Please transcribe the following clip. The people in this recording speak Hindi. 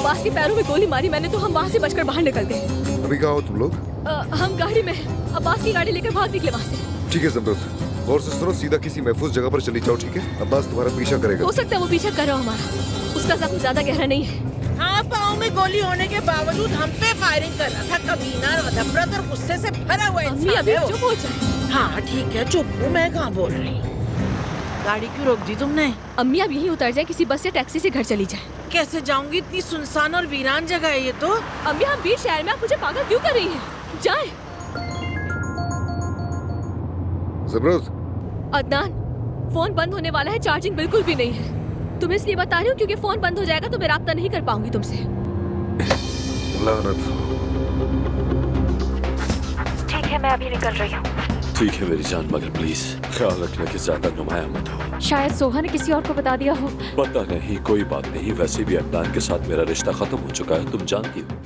अब्बास के पैरों में गोली मारी मैंने तो हम वहाँ से बचकर बाहर निकल गए। अभी कहाँ हो तुम लोग? हम गाड़ी में हैं। अब्बास की गाड़ी लेकर भाग निकले वहाँ से। ठीक है ज़मरुद, गौर से सुनो, सीधा किसी महफूज जगह पर चली जाओ, ठीक है? अब्बास तुम्हारा पीछा करेगा। हो सकता है वो पीछा कर रहा हो हमारा, उसका जख्म ज्यादा गहरा नहीं है। हाँ, पाँव में गोली होने के बावजूद हम पे फायरिंग कर रहा था। कमीना, नफरत और गुस्से से भरा हुआ अम्मी इंसान अभी है वो। चुप हो जाए। हाँ ठीक है, चुप हूँ, मैं कहाँ बोल रही हूँ। गाड़ी क्यों रोक दी तुमने? अम्मी अब यहीं उतर जाए, किसी बस या टैक्सी से घर चली जाए। कैसे जाऊंगी? इतनी सुनसान और वीरान जगह है ये तो। अम्मी हम बीच शहर में, आप मुझे पागल क्यों कर रही हैं? जाए। ज़मरुद, अदनान, फोन बंद होने वाला है, चार्जिंग बिल्कुल भी नहीं है। तुम्हें इसलिए बता रही हूँ क्योंकि फोन बंद हो जाएगा तो मैं राब्ता नहीं कर पाऊंगी तुमसे। लानत हो। ठीक है, मैं अभी निकल रही हूँ। ठीक है मेरी जान, मगर प्लीज ख्याल रखना कि ज्यादा नुमाया मत हो। शायद सोहा ने किसी और को बता दिया हो। पता नहीं, कोई बात नहीं। वैसे भी अदनान के साथ मेरा रिश्ता खत्म हो चुका है, तुम जानती हो।